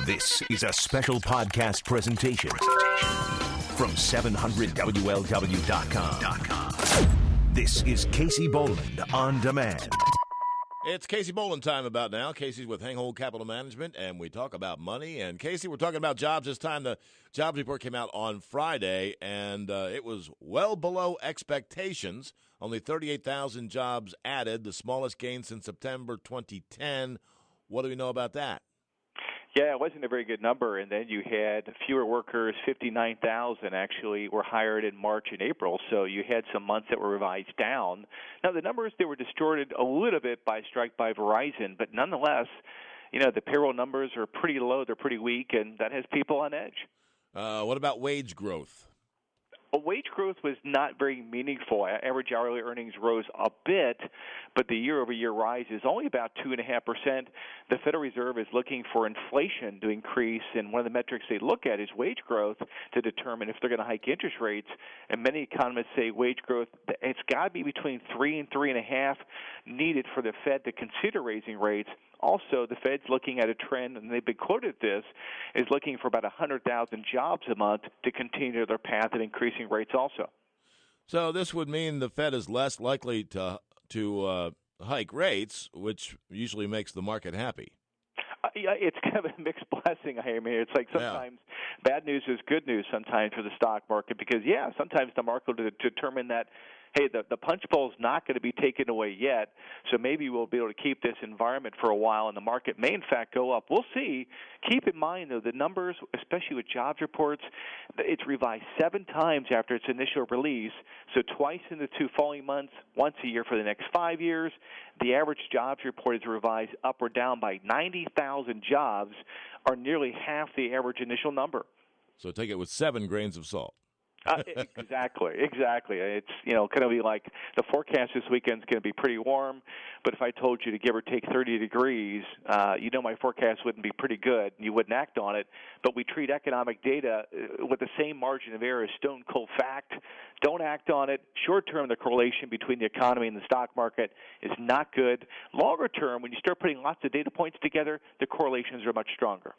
This is a special podcast presentation from 700WLW.com. This is Casey Boland on Demand. It's Casey Boland time about now. Casey's with Hanghold Capital Management, and we talk about money. And, Casey, we're talking about jobs this time. The jobs report came out on Friday, and it was well below expectations. Only 38,000 jobs added, the smallest gain since September 2010. What do we know about that? Yeah, it wasn't a very good number, and then you had fewer workers. 59,000 actually were hired in March and April, so you had some months that were revised down. Now, the numbers, they were distorted a little bit by strike by Verizon, but nonetheless, you know, the payroll numbers are pretty low, they're pretty weak, and that has people on edge. What about wage growth? Well, wage growth was not very meaningful. Average hourly earnings rose a bit, but the year-over-year rise is only about 2.5%. The Federal Reserve is looking for inflation to increase, and one of the metrics they look at is wage growth to determine if they're going to hike interest rates. And many economists say wage growth, it's got to be between 3 and 3.5 needed for the Fed to consider raising rates. Also, the Fed's looking at a trend, and they've been quoted this, is looking for about 100,000 jobs a month to continue their path of increasing rates also. So this would mean the Fed is less likely to hike rates, which usually makes the market happy. Yeah, it's kind of a mixed blessing. I mean, it's like sometimes bad news is good news sometimes for the stock market because, sometimes the market will determine that, hey, the punch bowl is not going to be taken away yet, so maybe we'll be able to keep this environment for a while, and the market may, in fact, go up. We'll see. Keep in mind, though, the numbers, especially with jobs reports, it's revised 7 times after its initial release, so twice in the 2 following months, once a year for the next 5 years. The average jobs report is revised up or down by 90,000 jobs, or nearly half the average initial number. So take it with 7 grains of salt. Exactly. It's, going to be like the forecast this weekend is going to be pretty warm, but if I told you to give or take 30 degrees, my forecast wouldn't be pretty good. You wouldn't act on it, but we treat economic data with the same margin of error as stone cold fact. Don't act on it. Short term, the correlation between the economy and the stock market is not good. Longer term, when you start putting lots of data points together, the correlations are much stronger.